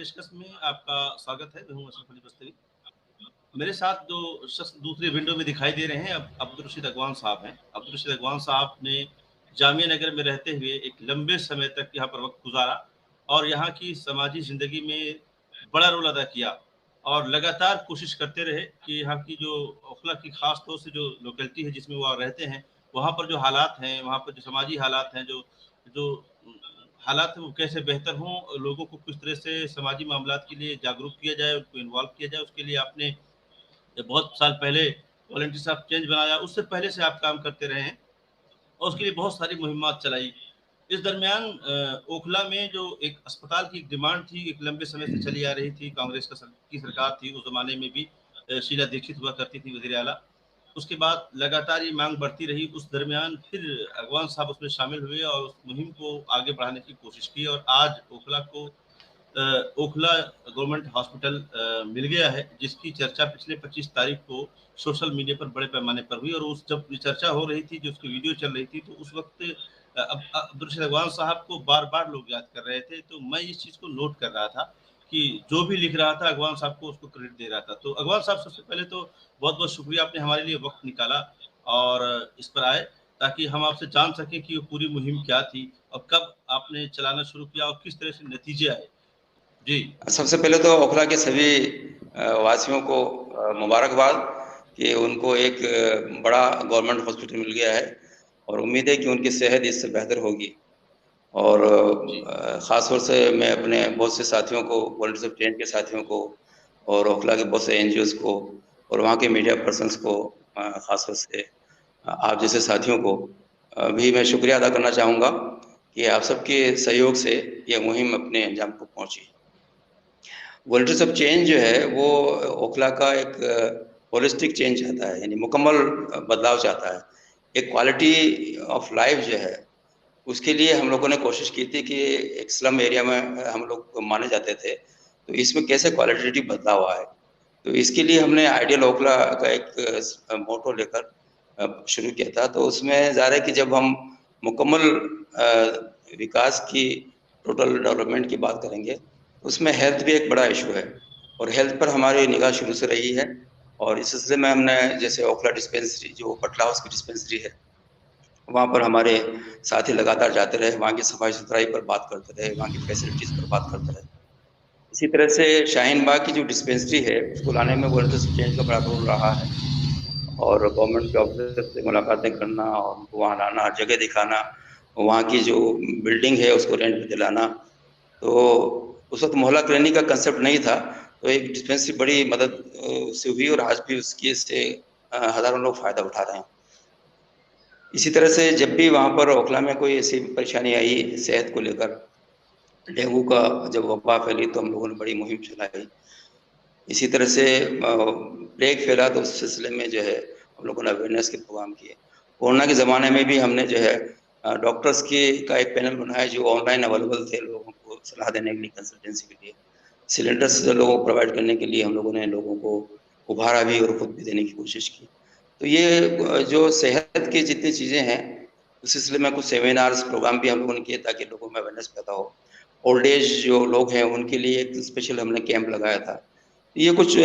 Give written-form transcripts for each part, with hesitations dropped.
पेशकश में आपका स्वागत है। मैं हूं अशरफ अली बस्तरी। मेरे साथ जो शख्स दूसरे विंडो में दिखाई दे रहे हैं, अब अब्दुल रशीद अगवान साहब हैं। अब्दुल रशीद अगवान साहब ने जामिया नगर में रहते हुए एक लंबे समय तक यहाँ पर वक्त गुजारा और यहाँ की समाजी ज़िंदगी में बड़ा रोल अदा किया और लगातार कोशिश करते रहे कि यहाँ की जो ओखला की ख़ास तौर से जो लोकेलिटी है जिसमें वो रहते हैं, वहाँ पर जो हालात हैं, वहाँ पर जो समाजी हालात हैं, जो जो हालात हैं वो कैसे बेहतर हों, लोगों को किस तरह से समाजी मामलात के लिए जागरूक किया जाए, उनको इन्वॉल्व किया जाए, उसके लिए आपने ये बहुत साल पहले वॉलंटियर्स ऑफ चेंज बनाया, उससे पहले से आप काम करते रहे हैं और उसके लिए बहुत सारी मुहिम्मात चलाई। इस दरमियान ओखला में जो एक अस्पताल की डिमांड थी, एक लंबे समय से चली आ रही थी, कांग्रेस की सरकार थी, उस ज़माने में भी शीला दीक्षित हुआ करती थी वज़ीर आला। उसके बाद लगातार ये माँग बढ़ती रही, उस दरमियान फिर अगवान साहब उसमें शामिल हुए और उस मुहिम को आगे बढ़ाने की कोशिश की और आज ओखला को ओखला गवर्नमेंट हॉस्पिटल मिल गया है, जिसकी चर्चा पिछले 25 तारीख को सोशल मीडिया पर बड़े पैमाने पर हुई और उस जब ये चर्चा हो रही थी, जो उसकी वीडियो चल रही थी, तो उस वक़्त अब्दुल रशीद अगवान साहब को बार-बार लोग याद कर रहे थे, तो मैं इस चीज़ को नोट कर रहा था कि जो भी लिख रहा था अगवान साहब को उसको क्रेडिट दे रहा था। तो अगवान साहब सबसे पहले तो बहुत-बहुत शुक्रिया आपने हमारे लिए वक़्त निकाला और इस पर आए, ताकि हम आपसे जान सकें कि वो पूरी मुहिम क्या थी और कब आपने चलाना शुरू किया और किस तरह से नतीजे आए? जी। सबसे पहले तो ओखला के सभी वासियों को मुबारकबाद कि उनको एक बड़ा गवर्नमेंट हॉस्पिटल मिल गया है और उम्मीद है कि उनकी सेहत इससे बेहतर होगी। और ख़ास तौर से मैं अपने बहुत से साथियों को, वॉलंटियर्स ऑफ चेंज के साथियों को और ओखला के बहुत से एनजीओज़ को और वहाँ के मीडिया पर्सन्स को, ख़ास तौर से आप जैसे साथियों को भी मैं शुक्रिया अदा करना चाहूँगा कि आप सबके सहयोग से ये मुहिम अपने अंजाम को पहुँची। वॉलंटियर्स ऑफ चेंज जो है वो ओखला का एक होलिस्टिक चेंज चाहता है, यानी मुकम्मल बदलाव चाहता है। एक क्वालिटी ऑफ लाइफ जो है उसके लिए हम लोगों ने कोशिश की थी कि एक स्लम एरिया में हम लोग माने जाते थे, तो इसमें कैसे क्वालिटेटिव बदलाव आए। तो इसके लिए हमने आइडियल ओखला का एक मोटो लेकर शुरू किया था। तो उसमें ज़ाहिर है कि जब हम मुकम्मल विकास की, टोटल डेवलपमेंट की बात करेंगे, उसमें हेल्थ भी एक बड़ा इशू है और हेल्थ पर हमारी निगाह शुरू से रही है। और इस सिलसिले में हमने जैसे ओखला डिस्पेंसरी, जो बटला हाउस की डिस्पेंसरी है, वहाँ पर हमारे साथी लगातार जाते रहे, वहाँ की सफाई-सुथराई पर बात करते रहे, वहाँ की फैसिलिटीज़ पर बात करते रहे। इसी तरह से शाहीन बाग की जो डिस्पेंसरी है, उसको लाने में वॉलंटियर्स ऑफ चेंज का बड़ा रोल रहा है और गवर्नमेंट के ऑफिसर से मुलाकातें करना और उनको वहाँ लाना, जगह दिखाना, वहाँ की जो बिल्डिंग है उसको रेंट पे दिलाना। तो उस वक़्त मोहल्ला क्लिनिक का कांसेप्ट नहीं था, तो एक डिस्पेंसरी बड़ी मदद से हुई और आज भी उसकी से हज़ारों लोग फ़ायदा उठा रहे हैं। इसी तरह से जब भी वहाँ पर ओखला में कोई ऐसी परेशानी आई सेहत को लेकर, डेंगू का जब वबा फैली तो हम लोगों ने बड़ी मुहिम चलाई। इसी तरह से प्लेग फैला तो उस सिलसिले में जो है हम लोगों ने अवेयरनेस के प्रोग्राम किए। कोरोना के ज़माने में भी हमने जो है डॉक्टर्स की का एक पैनल बनाया जो ऑनलाइन अवेलेबल थे लोगों को सलाह देने के लिए, कंसल्टेंसी के लिए। सिलेंडर्स लोगों को प्रोवाइड करने के लिए हम लोगों ने लोगों को उभारा भी और खुद भी देने की कोशिश की। तो ये जो सेहत की जितनी चीज़ें हैं, उस सिलसिले में कुछ सेमिनार्स प्रोग्राम भी हम लोगों ने किए ताकि लोगों में अवेयरनेस पैदा हो। ओल्ड एज जो लोग हैं उनके लिए एक स्पेशल हमने कैंप लगाया था। ये कुछ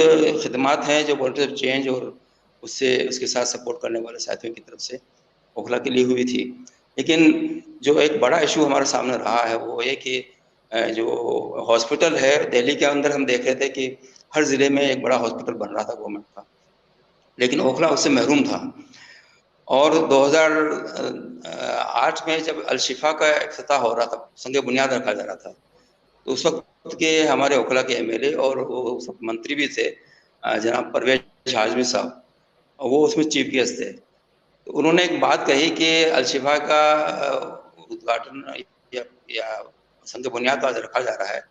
खिदमात हैं जो वॉलंटियर ऑफ चेंज और उससे उसके साथ सपोर्ट करने वाले साथियों की तरफ से ओखला के लिए हुई थी। लेकिन जो एक बड़ा इशू हमारे सामने रहा है वो ये कि जो हॉस्पिटल है दिल्ली के अंदर हम देख रहे थे कि हर ज़िले में एक बड़ा हॉस्पिटल बन रहा था गवर्नमेंट का, लेकिन ओखला उससे महरूम था। और 2008 में जब अल-शिफा का इफ्तिताह हो रहा था, संग बुनियाद रखा जा रहा था, तो उस वक़्त के हमारे ओखला के एमएलए और वो उस वक़्त मंत्री भी थे जनाब परवेज़ हाशमी साहब, वो उसमें चीफ गेस्ट थे। तो उन्होंने एक बात कही कि अल-शिफा का उद्घाटन या संग बुनियाद आज रखा जा रहा है,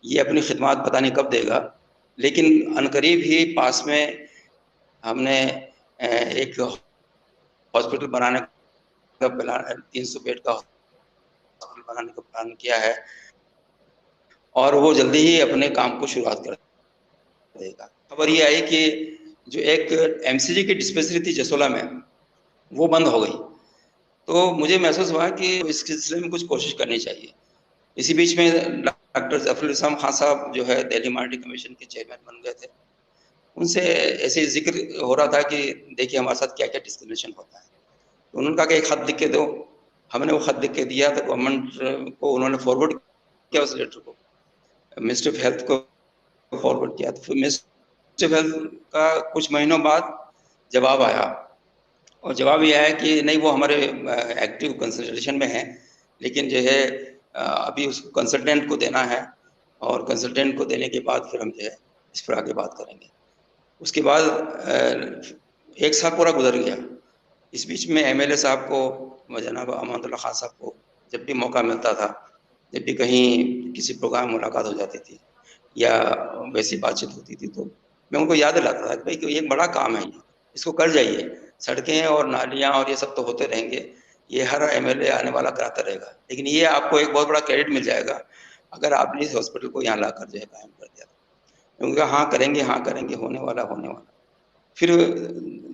ये अपनी खिदमत पता नहीं कब देगा, लेकिन अनकरीब ही पास में हमने एक हॉस्पिटल बनाने का प्लान, 300 बेड का हॉस्पिटल बनाने का प्लान किया है और वो जल्दी ही अपने काम को शुरुआत कर देगा। खबर ये आई कि जो एक एमसीजी की डिस्पेंसरी थी जसोला में, वो बंद हो गई। तो मुझे महसूस हुआ कि इस सिलसिले में कुछ कोशिश करनी चाहिए। इसी बीच में डॉक्टर जफर इस्लाम खान साहब जो है दिल्ली माइनॉरिटी कमीशन के चेयरमैन बन गए थे, उनसे ऐसे जिक्र हो रहा था कि देखिए हमारे साथ क्या क्या डिस्क्रिमिनेशन होता है। तो उन्होंने कहा कि एक खत लिख के दो। हमने वो खत लिख के दिया तो गवर्नमेंट को उन्होंने फॉरवर्ड किया उस लेटर को, मिनिस्ट्री ऑफ हेल्थ को फॉरवर्ड किया। तो फिर मिनिस्ट्री ऑफ हेल्थ का कुछ महीनों बाद जवाब आया, और जवाब ये है कि नहीं, वो हमारे एक्टिव कंसल्टेशन में है, लेकिन जो है अभी उसको कंसल्टेंट को देना है, और कंसल्टेंट को देने के बाद फिर हम जो है इस पर आगे बात करेंगे। उसके बाद 1 साल पूरा गुजर गया। इस बीच में एमएलए साहब को, जनाब अमानुल्लाह खान साहब को जब भी मौका मिलता था, जब भी कहीं किसी प्रोग्राम में मुलाकात हो जाती थी या वैसी बातचीत होती थी, तो मैं उनको याद दिलाता था कि भाई ये बड़ा काम है, इसको कर जाइए। सड़कें और नालियाँ और ये सब तो होते रहेंगे, ये हर एमएलए आने वाला कराता रहेगा, लेकिन ये आपको एक बहुत बड़ा क्रेडिट मिल जाएगा अगर आपने इस हॉस्पिटल को यहाँ लाकर जो है कायम कर दिया। उनका हाँ करेंगे, हाँ करेंगे, होने वाला होने वाला। फिर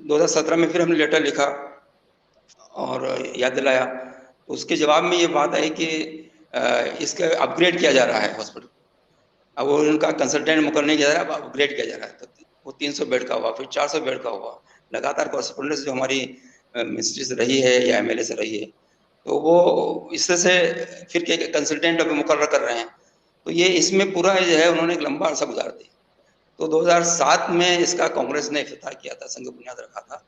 2017 में फिर हमने लेटर लिखा और याद दिलाया। उसके जवाब में ये बात आई कि इसका अपग्रेड किया जा रहा है हॉस्पिटल। अब वो उनका कंसल्टेंट मुकर नहीं किया जा रहा, अब अपग्रेड किया जा रहा है। तो वो 300 बेड का हुआ, फिर 400 बेड का हुआ। लगातार कॉरेस्पोंडेंस जो हमारी मिनिस्ट्री से रही है या एमएलए से रही है, तो वो इससे से फिर के कंसल्टेंट अभी मुकर्रर कर रहे हैं। तो ये इसमें पूरा जो है उन्होंने एक लंबा अरसा गुजार दिया। तो 2007 में इसका कांग्रेस ने इफ्तिताह किया था, संग बुनियाद रखा था,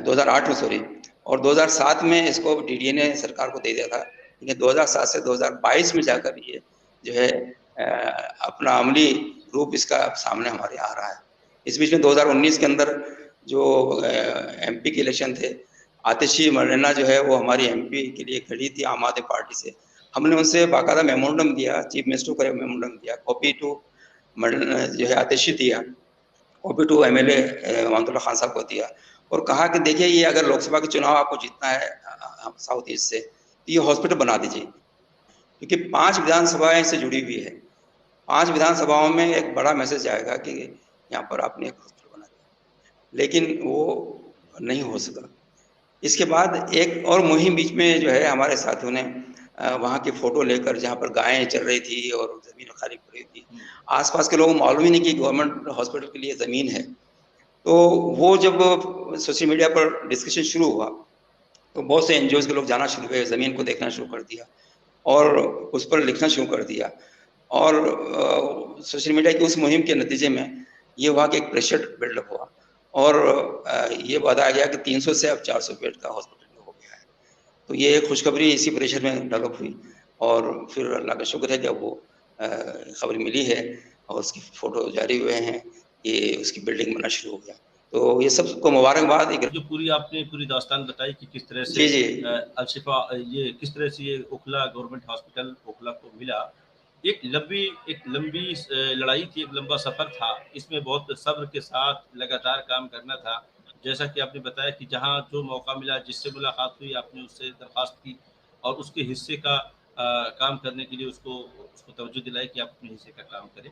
2008 में सॉरी, और 2007 में इसको डीडीए ने सरकार को दे दिया था। लेकिन 2007 से 2022 में जाकर ये जो है अपना अमली रूप इसका सामने हमारे आ रहा है। इस बीच में 2019 के अंदर जो एमपी के इलेक्शन थे, आतिशी मरना जो है वो हमारी एमपी के लिए खड़ी थी आम आदमी पार्टी से। हमने उनसे बाकायदा मेमोरेंडम दिया, चीफ मिनिस्टर को मेमोरेंडम दिया, कॉपी टू जो है आतिशी दिया, copy to MLA Amanullah Khan sahab को दिया, और कहा कि देखिए ये अगर लोकसभा के चुनाव आपको जीतना है साउथ ईस्ट से, तो ये हॉस्पिटल बना दीजिए, क्योंकि 5 विधानसभाएं इससे जुड़ी हुई है। 5 विधानसभाओं में एक बड़ा मैसेज आएगा कि यहाँ पर आपने एक हॉस्पिटल बना दिया, लेकिन वो नहीं हो सका। इसके बाद एक और मुहिम बीच में जो है हमारे साथियों ने वहाँ की फोटो लेकर, जहाँ पर गायें चल रही थी और जमीन खाली पड़ी थी, आसपास के लोगों को मालूम ही नहीं कि गवर्नमेंट हॉस्पिटल के लिए जमीन है। तो वो जब सोशल मीडिया पर डिस्कशन शुरू हुआ, तो बहुत से एनजीओ के लोग जाना शुरू हुए, जमीन को देखना शुरू कर दिया और उस पर लिखना शुरू कर दिया। और सोशल मीडिया की उस मुहिम के नतीजे में ये हुआ कि एक प्रेशर बिल्डअप हुआ, और ये बताया गया कि 300 से अब 400 बेड का हॉस्पिटल हो गया है। तो ये खुशखबरी इसी प्रेशर में डेवलप हुई, और फिर अल्लाह का शुक्र है जब वो खबर मिली है और उसकी फोटो जारी हुए हैं, ये उसकी बिल्डिंग बनना शुरू हो गया। तो ये सबको मुबारकबाद। जो पूरी आपने पूरी दास्तान बताई कि किस तरह से जी जी अलशिफा ये किस तरह से ये ओखला गवर्नमेंट हॉस्पिटल ओखला को मिला। एक लंबी लड़ाई थी, एक लंबा सफर था। इसमें बहुत सब्र के साथ लगातार काम करना था। जैसा कि आपने बताया कि जहाँ जो मौका मिला, जिससे मुलाकात हुई, आपने उससे दरख्वास्त की और उसके हिस्से का काम करने के लिए उसको उसको तवज्जो दिलाई कि आप अपने हिस्से का काम करें।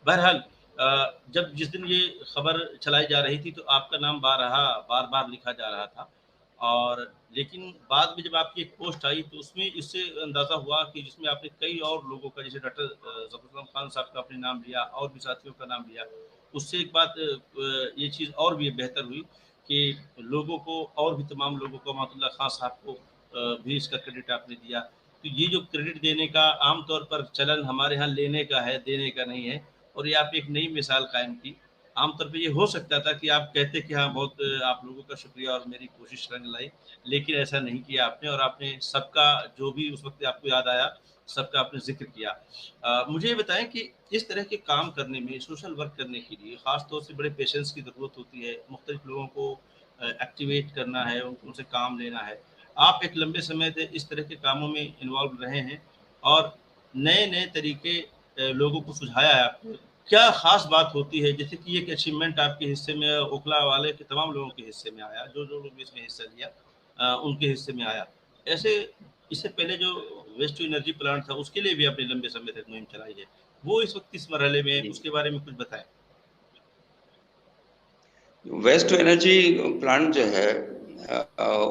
बहरहाल जब जिस दिन ये खबर चलाई जा रही थी तो आपका नाम बार बार लिखा जा रहा था, और लेकिन बाद में जब आपकी एक पोस्ट आई तो उसमें इससे अंदाज़ा हुआ कि जिसमें आपने कई और लोगों का, जैसे डॉक्टर ज़फ़र खान साहब का आपने नाम लिया और भी साथियों का नाम लिया। उससे एक बात ये चीज़ और भी बेहतर हुई कि लोगों को और भी तमाम लोगों को, अमानुल्लाह खान साहब को भी इसका क्रेडिट आपने दिया। तो ये जो क्रेडिट देने का आम तौर पर चलन हमारे यहाँ लेने का है, देने का नहीं है, और ये आप एक नई मिसाल कायम की। आमतौर पे ये हो सकता था कि आप कहते कि हाँ बहुत आप लोगों का शुक्रिया और मेरी कोशिश रंग लाई, लेकिन ऐसा नहीं किया आपने, और आपने सबका जो भी उस वक्त आपको याद आया सबका आपने जिक्र किया। मुझे ये बताएं कि इस तरह के काम करने में, सोशल वर्क करने के लिए ख़ास तौर से बड़े पेशेंस की ज़रूरत होती है। मुख्तलिफ लोगों को एक्टिवेट करना है, उनसे काम लेना है। आप एक लंबे समय से इस तरह के कामों में इन्वॉल्व रहे हैं और नए नए तरीके लोगों को सुझाया है आपने। क्या खास बात होती है, जैसे कि एक अचीवमेंट आपके हिस्से में, ओखला वाले के तमाम लोगों के हिस्से में आया, जो जो लोग इसमें हिस्सा लिया उनके हिस्से में आया। ऐसे इससे पहले जो वेस्ट टू एनर्जी प्लांट था उसके लिए भी आपने लंबे समय तक मुहिम चलाई है, वो इस वक्त किस मरहले में है, उसके बारे में कुछ बताएं। वेस्ट टू एनर्जी प्लांट जो है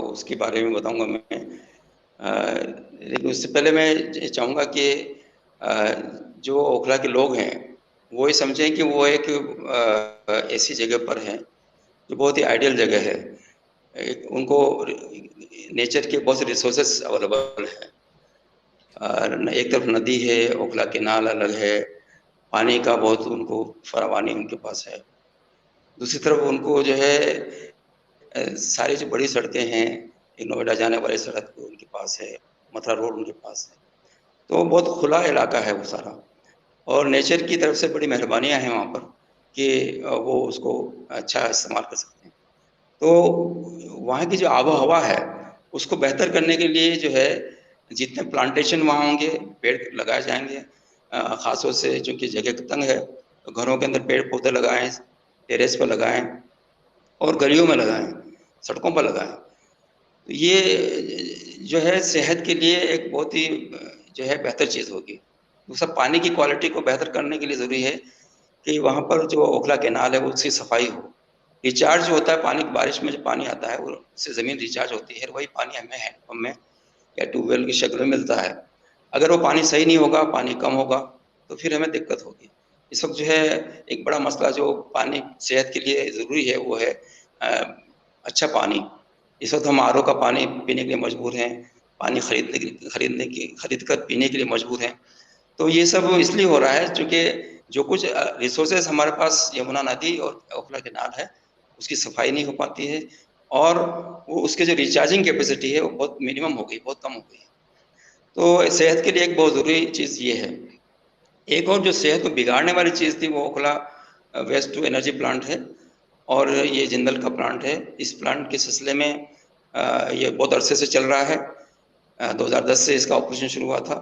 उसके बारे में बताऊंगा मैं, लेकिन उससे पहले मैं चाहूँगा कि जो ओखला के लोग हैं वो ये समझें कि वो एक ऐसी जगह पर हैं जो बहुत ही आइडियल जगह है। उनको नेचर के बहुत से रिसोर्सेस अवेलेबल हैं। एक तरफ नदी है, ओखला केनाल अलग है, पानी का बहुत उनको फरावानी उनके पास है। दूसरी तरफ उनको जो है सारी जो बड़ी सड़कें हैं, एक नोएडा जाने वाली सड़क उनके पास है, मथुरा रोड उनके पास है, तो बहुत खुला इलाका है वो सारा। और नेचर की तरफ से बड़ी मेहरबानियाँ हैं वहाँ पर कि वो उसको अच्छा इस्तेमाल कर सकते हैं। तो वहाँ की जो आबो-हवा है, उसको बेहतर करने के लिए जो है जितने प्लांटेशन वहाँ होंगे, पेड़ लगाए जाएँगे। ख़ास तौर से चूँकि जगह तंग है, तो घरों के अंदर पेड़-पौधे लगाएँ, टेरेस पर लगाएँ और गलियों में लगाएँ, सड़कों पर लगाएँ। तो ये जो है सेहत के लिए एक बहुत ही जो है बेहतर चीज़ होगी। दूसरा, पानी की क्वालिटी को बेहतर करने के लिए ज़रूरी है कि वहाँ पर जो ओखला कैनाल है, वो उसकी सफाई हो। रिचार्ज जो होता है पानी, बारिश में जो पानी आता है, वो उससे ज़मीन रिचार्ज होती है, वही पानी हमें हैंडपंप में या ट्यूबवेल की शक्ल में मिलता है। अगर वो पानी सही नहीं होगा, पानी कम होगा, तो फिर हमें दिक्कत होगी। इस वक़्त जो है एक बड़ा मसला जो पानी सेहत के लिए ज़रूरी है, वो है अ, अच्छा पानी। इस वक़्त हम आरओ का पानी पीने के लिए मजबूर हैं, पानी खरीद कर पीने के लिए मजबूर हैं। तो ये सब इसलिए हो रहा है चूँकि जो कुछ रिसोर्सेज़ हमारे पास यमुना नदी और ओखला कैनाल है, उसकी सफाई नहीं हो पाती है और वो उसके जो रिचार्जिंग कैपेसिटी है, वो बहुत मिनिमम हो गई, बहुत कम हो गई है। तो सेहत के लिए एक बहुत ज़रूरी चीज़ ये है। एक और जो सेहत को बिगाड़ने वाली चीज़ थी, वो Okhla west to energy plant है और ये जिंदल का प्लांट है। इस प्लांट के सिलसिले में ये बहुत अरसे से चल रहा है। 2010 से इसका ऑपरेशन शुरू हुआ था।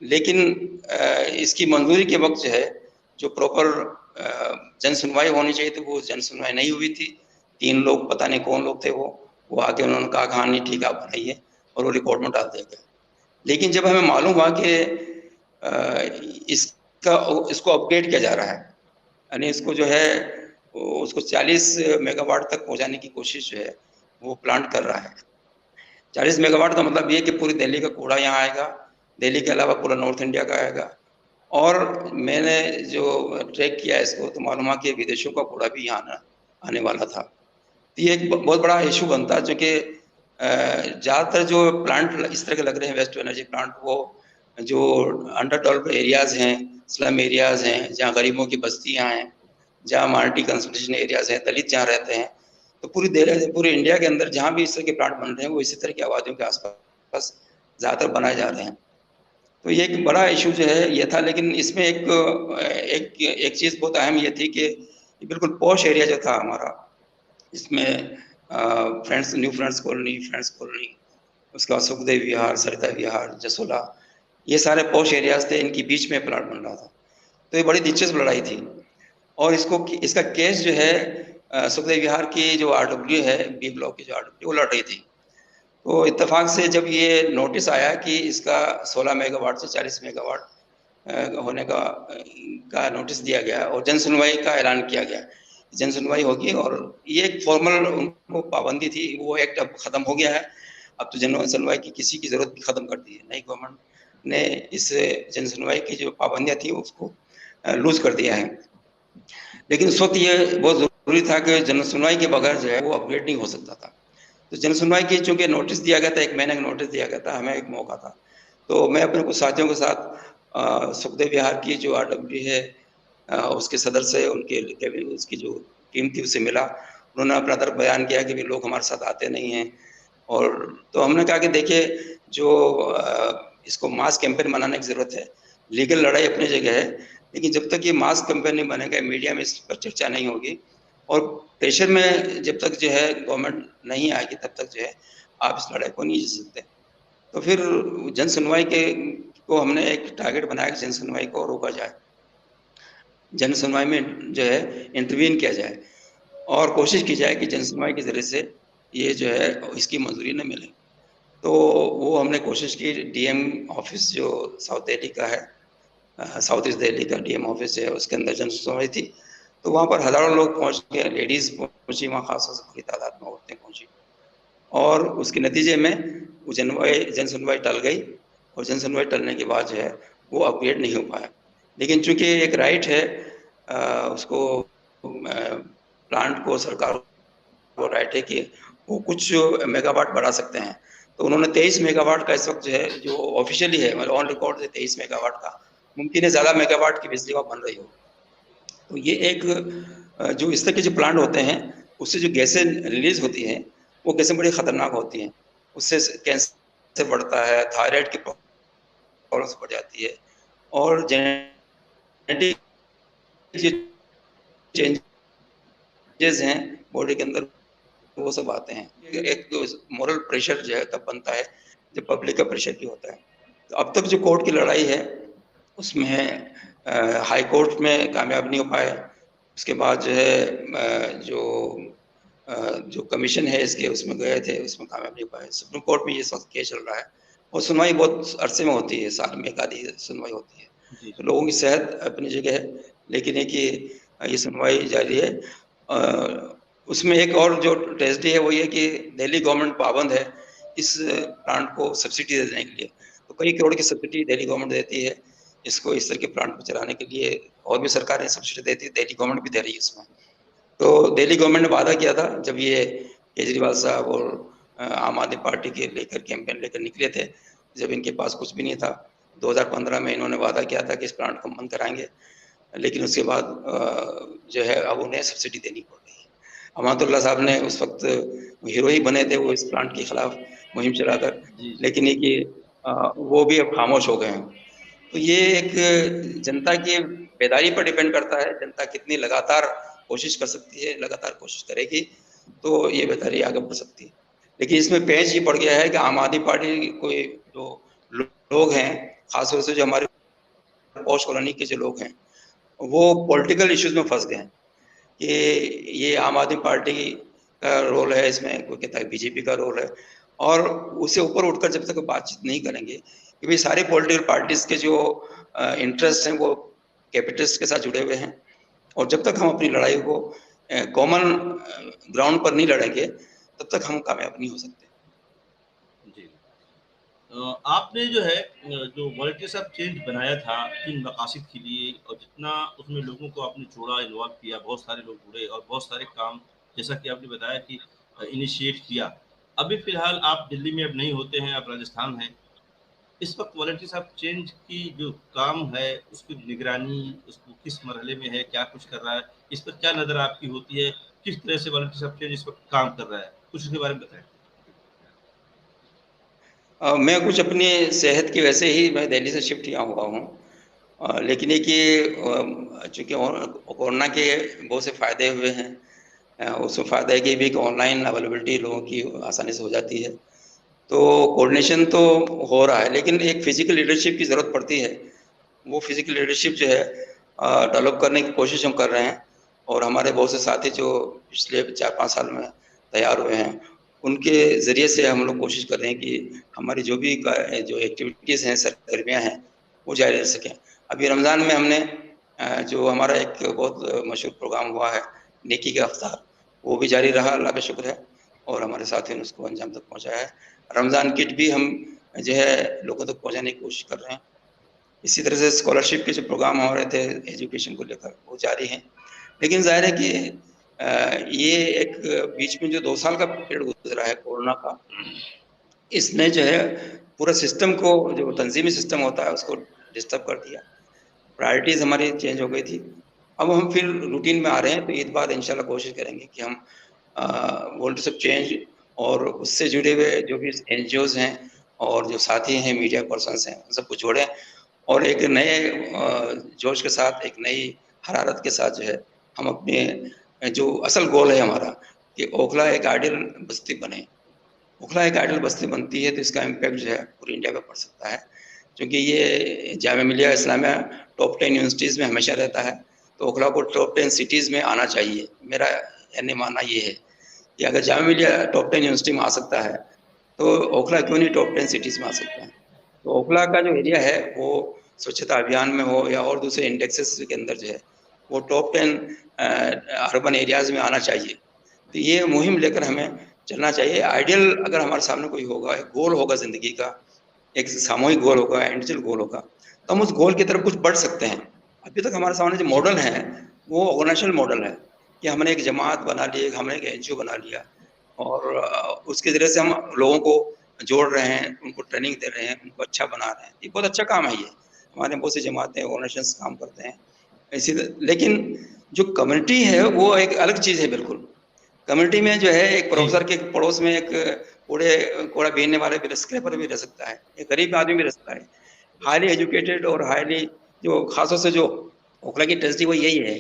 लेकिन इसकी मंजूरी के वक़्त जो है, जो प्रॉपर जन सुनवाई होनी चाहिए थी, वो जन सुनवाई नहीं हुई थी। 3 लोग, पता नहीं कौन लोग थे वो आके उन्होंने कहा कि हाँ, नहीं ठीक है, आप बनाइए और वो रिकॉर्ड में डाल दिया गया। लेकिन जब हमें मालूम हुआ कि इसको अपग्रेड किया जा रहा है, यानी इसको जो है उसको 40 मेगावाट तक पहुँचाने की कोशिश जो है, वो प्लांट कर रहा है। 40 मेगावाट का मतलब ये कि पूरी दिल्ली का कूड़ा यहाँ आएगा, दिल्ली के अलावा पूरा नॉर्थ इंडिया का आएगा। और मैंने जो ट्रैक किया इसको, तो मालूम हुआ कि विदेशों का कूड़ा भी यहाँ आने वाला था। तो ये एक बहुत बड़ा इश्यू बनता है, चूँकि ज़्यादातर जो प्लांट इस तरह के लग रहे हैं वेस्ट टू एनर्जी प्लांट, वो जो अंडर डेवलप्ड एरियाज़ हैं, स्लम एरियाज़ हैं, जहाँ गरीबों की बस्तियाँ हैं, जहाँ माइनॉरिटी कंसंट्रेशन एरियाज़ हैं, दलित जहाँ रहते हैं, तो पूरे इंडिया के अंदर जहाँ भी इस तरह के प्लांट बन रहे हैं, वो इसी तरह की आबादियों के आस-पास ज़्यादातर बनाए जा रहे हैं। तो ये एक बड़ा इश्यू जो है ये था। लेकिन इसमें एक चीज़ बहुत अहम ये थी कि बिल्कुल पॉश एरिया जो था हमारा, इसमें न्यू फ्रेंड्स कॉलोनी, उसके बाद सुखदेव विहार, सरिता विहार, जसोला, ये सारे पॉश एरियाज़ थे, इनके बीच में प्लांट बन रहा था। तो ये बड़ी दिलचस्प लड़ाई थी और इसका केस जो है सुखदेव विहार की जो आरडब्ल्यू है, बी ब्लॉक की जो आरडब्ल्यू, वो लड़ रही थी। तो इत्तेफाक से जब ये नोटिस आया कि इसका 16 मेगावाट से 40 मेगावाट होने का नोटिस दिया गया और जन सुनवाई का ऐलान किया गया। जन सुनवाई होगी और ये एक फॉर्मल उनको पाबंदी थी, वो एक्ट अब ख़त्म हो गया है। अब तो जन सुनवाई की किसी की ज़रूरत भी ख़त्म कर दी है। नई गवर्नमेंट ने इस जन सुनवाई की जो पाबंदियाँ थी उसको लूज़ कर दिया है। लेकिन उस वक़्त ये बहुत ज़रूरी था कि जन सुनवाई के बगैर जो है वो अपग्रेड नहीं हो सकता था। तो जन सुनवाई की चूँकि नोटिस दिया गया था, 1 महीने का नोटिस दिया गया था, हमें एक मौका था। तो मैं अपने कुछ साथियों के साथ सुखदेव विहार की जो आरडब्ल्यू है, उसके सदर से उसकी जो टीम थी उससे मिला। उन्होंने अपना तरफ बयान किया कि लोग हमारे साथ आते नहीं हैं। और तो हमने कहा कि देखिए, जो इसको मास कैंपेन बनाने की ज़रूरत है। लीगल लड़ाई अपनी जगह है, लेकिन जब तक ये मास कैंपेन नहीं बनेगा, मीडिया में इस पर चर्चा नहीं होगी और प्रेशर में जब तक जो है गवर्नमेंट नहीं आएगी, तब तक जो है आप इस लड़ाई को नहीं जीत सकते। तो फिर जन सुनवाई को हमने एक टारगेट बनाया कि जन सुनवाई को रोका जाए, जन सुनवाई में जो है इंटरवीन किया जाए और कोशिश की जाए कि जन सुनवाई के ज़रिए से ये जो है इसकी मंजूरी न मिले। तो वो हमने कोशिश की। डीएम ऑफिस जो साउथ दिल्ली का है, साउथ ईस्ट दिल्ली का डीएम ऑफिस है, उसके अंदर जन सुनवाई थी। तो वहाँ पर हज़ारों लोग पहुँच गए, लेडीज़ पहुँची, वहाँ खास तौर से बड़ी तादाद में औरतें पहुँची और उसके नतीजे में वो जन सुनवाई टल गई और जन सुनवाई टलने के बाद जो है वो अपग्रेड नहीं हो पाया। लेकिन चूंकि एक राइट है उसको प्लांट को, सरकार को राइट है कि वो कुछ मेगावाट बढ़ा सकते हैं। तो उन्होंने 23 मेगावाट का इस वक्त जो है, जो ऑफिशियली है, मतलब ऑन रिकॉर्ड है 23 मेगावाट का, मुमकिन है ज़्यादा मेगावाट की बिजली वहाँ बन रही हो। तो ये एक जो इस तरह के जो प्लांट होते हैं, उससे जो गैसें रिलीज होती हैं, वो गैसें बड़ी खतरनाक होती हैं। उससे कैंसर बढ़ता है, थायराइड की प्रॉब्लम्स बढ़ जाती है, और जेनेटिक चेंजेस हैं बॉडी के अंदर, वो सब आते हैं। एक मोरल प्रेशर जो है तब बनता है जब पब्लिक का प्रेशर भी होता है। तो अब तक जो कोर्ट की लड़ाई है उसमें हाई कोर्ट में कामयाब नहीं हो पाए। उसके बाद जो है जो कमीशन है इसके, उसमें गए थे, उसमें कामयाब नहीं हो पाए। सुप्रीम कोर्ट में ये सब केस चल रहा है, और सुनवाई बहुत अरसे में होती है, साल में एक आधी सुनवाई होती है। तो लोगों की सेहत अपनी जगह है, लेकिन एक ये सुनवाई जारी है। उसमें एक और जो ट्रेजेडी है वो ये कि दिल्ली गवर्नमेंट पाबंद है इस प्लांट को सब्सिडी देने के लिए। तो कई करोड़ की सब्सिडी दिल्ली गवर्नमेंट देती है इसको, इस तरह के प्लांट को चलाने के लिए, और भी सरकारें सब्सिडी देती है, दिल्ली गवर्नमेंट भी दे रही है इसमें। तो दिल्ली गवर्नमेंट ने वादा किया था जब ये केजरीवाल साहब और आम आदमी पार्टी के लेकर कैंपेन लेकर निकले थे, जब इनके पास कुछ भी नहीं था, 2015 में इन्होंने वादा किया था कि इस प्लांट को बंद कराएंगे, लेकिन उसके बाद जो है अब उन्हें सब्सिडी देनी पड़ रही है। अमातुल्लाह साहब ने उस वक्त हीरो ही बने थे, वो इस प्लांट के खिलाफ मुहिम चलाकर, लेकिन ये कि वो भी अब खामोश हो गए हैं। तो ये एक जनता की बेदारी पर डिपेंड करता है, जनता कितनी लगातार कोशिश कर सकती है, लगातार कोशिश करेगी तो ये बेदारी आगे बढ़ सकती है। लेकिन इसमें पेंच ये पड़ गया है कि आम आदमी पार्टी कोई जो लोग हैं, खासतौर से जो हमारे पॉश कॉलोनी के जो लोग हैं, वो पॉलिटिकल इश्यूज में फंस गए हैं कि ये आम आदमी पार्टी का रोल है इसमें, कोई कहता है बीजेपी का रोल है, और उससे ऊपर उठकर जब तक बातचीत नहीं करेंगे, क्योंकि सारे पॉलिटिकल पार्टीज के जो इंटरेस्ट हैं वो कैपिटलिस्ट के साथ जुड़े हुए हैं, और जब तक हम अपनी लड़ाई को कॉमन ग्राउंड पर नहीं लड़ेंगे तब तक हम कामयाब नहीं हो सकते। जी। आपने जो है जो वॉलंटियर्स ऑफ चेंज बनाया था किन मकासद के लिए, और जितना उसमें लोगों को आपने जोड़ा, इन्वॉल्व किया, बहुत सारे लोग जुड़े और बहुत सारे काम, जैसा कि आपने बताया कि इनिशिएट किया। अभी फिलहाल आप दिल्ली में अब नहीं होते हैं, आप राजस्थान हैं। इस वक्त वॉलंटियर्स ऑफ चेंज की जो काम है उसकी निगरानी, उसको किस मरहले में है, क्या कुछ कर रहा है, इस पर क्या नज़र आपकी होती है, किस तरह से वॉलंटियर्स ऑफ चेंज इस वक्त काम कर रहा है, कुछ उसके बारे में बताएं। मैं कुछ अपनी सेहत की वजह से ही मैं दिल्ली से शिफ्ट किया हुआ हूँ, लेकिन ये कि चूँकि कोरोना के बहुत से फ़ायदे हुए हैं। उसमें फ़ायदा है कि भी ऑनलाइन अवेलेबिलिटी लोगों की आसानी से हो जाती है, तो कोऑर्डिनेशन तो हो रहा है, लेकिन एक फिजिकल लीडरशिप की ज़रूरत पड़ती है। वो फिजिकल लीडरशिप जो है डेवलप करने की कोशिश हम कर रहे हैं, और हमारे बहुत से साथी जो पिछले 4-5 साल में तैयार हुए हैं, उनके ज़रिए से हम लोग कोशिश कर रहे हैं कि हमारी जो भी जो एक्टिविटीज़ हैं, सरगर्मियाँ हैं, वो जारी रह सकें। अभी रमज़ान में हमने जो हमारा एक बहुत मशहूर प्रोग्राम हुआ है, नेकी का इफ्तार, वो भी जारी रहा, अल्लाह का शुक्र है, और हमारे साथियों ने उसको अंजाम तक पहुँचाया है। रमज़ान किट भी हम जो है लोगों तक पहुँचाने की कोशिश कर रहे हैं। इसी तरह से स्कॉलरशिप के जो प्रोग्राम हो रहे थे एजुकेशन को लेकर, वो जारी हैं। लेकिन ज़ाहिर है कि ये एक बीच में जो 2 साल का पीरियड गुजरा है कोरोना का, इसने जो है पूरा सिस्टम को, जो तंज़ीमी सिस्टम होता है, उसको डिस्टर्ब कर दिया। प्रायोरिटीज़ हमारी चेंज हो गई थी। अब हम फिर रूटीन में आ रहे हैं, तो ईद बाद इंशाल्लाह कोशिश करेंगे कि हम वॉलंटियर्स ऑफ चेंज और उससे जुड़े हुए जो भी एनजीओज़ हैं और जो साथी हैं, मीडिया पर्सन्स हैं, उन सबको जोड़ें, और एक नए जोश के साथ, एक नई हरारत के साथ जो है हम अपने जो असल गोल है हमारा कि ओखला एक आइडियल बस्ती बने। ओखला एक आइडियल बस्ती बनती है तो इसका इम्पैक्ट जो है पूरी इंडिया पे पड़ सकता है, क्योंकि ये जामिया मिलिया इस्लामिया टॉप 10 यूनिवर्सिटीज़ में हमेशा रहता है, तो ओखला को टॉप 10 सिटीज़ में आना चाहिए। मेरा यानी मानना ये है कि अगर जामिया मिलिया टॉप 10 यूनिवर्सिटी में आ सकता है, तो ओखला क्यों नहीं टॉप 10 सिटीज़ में आ सकता है। तो ओखला का जो एरिया है वो स्वच्छता अभियान में हो या और दूसरे इंडेक्सेस के अंदर जो है वो टॉप 10 अर्बन एरियाज़ में आना चाहिए। तो ये मुहिम लेकर हमें चलना चाहिए। आइडियल अगर हमारे सामने कोई होगा, एक गोल होगा ज़िंदगी का, एक सामूहिक गोल होगा, इंडिविजुअल गोल होगा, तो हम उस गोल की तरफ कुछ बढ़ सकते हैं। अभी तक हमारे सामने जो मॉडल है वो ऑर्गेनाइजेशनल मॉडल है कि हमने एक जमात बना ली, हमने एक एनजीओ बना लिया और उसके ज़रिए से हम लोगों को जोड़ रहे हैं, उनको ट्रेनिंग दे रहे हैं, उनको अच्छा बना रहे हैं। ये बहुत अच्छा काम है ये। हमारे बहुत सी जमातें, ऑर्गेनाइजेशंस काम करते हैं। इसी लेकिन जो कम्युनिटी है वो एक अलग चीज़ है बिल्कुल। कम्युनिटी में जो है एक जी, प्रोफेसर के पड़ोस में एक कूड़ा बीनने वाले भी स्क्रैपर भी रह सकता है, एक गरीब आदमी भी रह सकता है। हाईली एजुकेटेड और हाईली जो खासतौर से जो ओखला की ट्रेजेडी वो यही है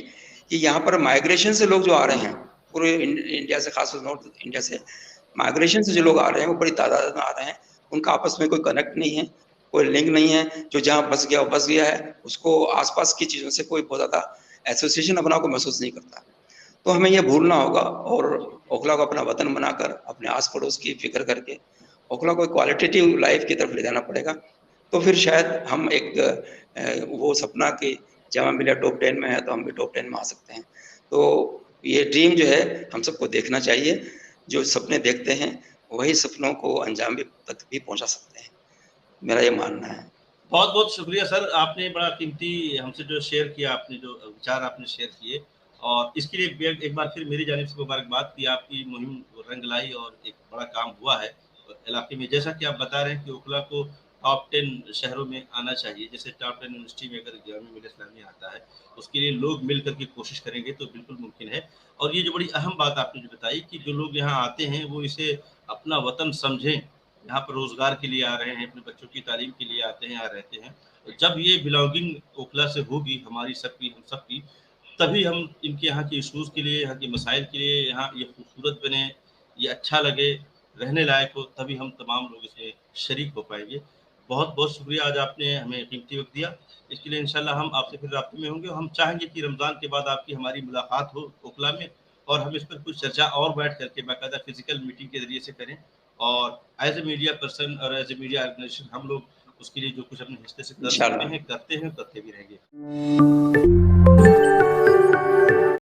कि यहाँ पर माइग्रेशन से लोग जो आ रहे हैं पूरे इंडिया से, खासतौर नॉर्थ इंडिया से माइग्रेशन से जो लोग आ रहे हैं वो बड़ी तादाद में आ रहे हैं। उनका आपस में कोई कनेक्ट नहीं है, कोई लिंक नहीं है। जो जहाँ बस गया वो बस गया है, उसको आसपास की चीज़ों से कोई बहुत ज़्यादा एसोसिएशन अपना को महसूस नहीं करता। तो हमें ये भूलना होगा और ओखला को अपना वतन बनाकर अपने आस पड़ोस की फिक्र करके ओखला को क्वालिटेटिव लाइफ की तरफ ले जाना पड़ेगा। तो फिर शायद हम एक वो सपना कि जब हम मिलिया टॉप 10 में है तो हम भी टॉप 10 में आ सकते हैं। तो ये ड्रीम जो है हम सबको देखना चाहिए। जो सपने देखते हैं वही सपनों को अंजाम भी तक भी पहुंचा सकते हैं, मेरा ये मानना है। बहुत-बहुत शुक्रिया सर, आपने बड़ा कीमती हमसे जो शेयर किया, आपने जो विचार आपने शेयर किए और इसके लिए एक बार फिर मेरी जानिब से मुबारकबाद कि आपकी मुहिम रंग लाई और एक बड़ा काम हुआ है इलाके में। जैसा कि आप बता रहे हैं कि ओखला को टॉप 10 शहरों में आना चाहिए, जैसे टॉप 10 यूनिवर्सिटी में अगर जामिया मिल्लिया इस्लामिया आता है, उसके लिए लोग मिल कर के कोशिश करेंगे तो बिल्कुल मुमकिन है। और ये जो बड़ी अहम बात आपने जो बताई कि जो लोग यहाँ आते हैं, वो इसे अपना वतन समझें, यहाँ पर रोज़गार के लिए आ रहे हैं, अपने बच्चों की तालीम के लिए आते हैं, यहाँ रहते हैं। तो जब ये बिलॉन्गिंग ओखला से होगी हमारी सबकी, हम सबकी, तभी हम इनके यहाँ के इश्यूज़ के लिए, यहाँ के मसाइल के लिए, यहाँ ये खूबसूरत बने, ये अच्छा लगे, रहने लायक हो, तभी हम तमाम लोग इसमें शरीक हो पाएँगे। बहुत-बहुत शुक्रिया आज आपने हमें कीमती वक़्त दिया। इसके लिए इंशाअल्लाह हम आपसे फिर राब्ते में होंगे। हम चाहेंगे कि रमज़ान के बाद आपकी हमारी मुलाकात हो ओखला में और हम इस पर कुछ चर्चा और बैठ कर के बाकायदा फ़िज़िकल मीटिंग के ज़रिए से करें और एज़ ए मीडिया पर्सन और एज़ ए मीडिया ऑर्गेनाइज़ेशन हम लोग उसके लिए जो कुछ अपने हिस्से से कर सकते इंशाल्लाह। हैं, करते हैं, करते भी रहेंगे।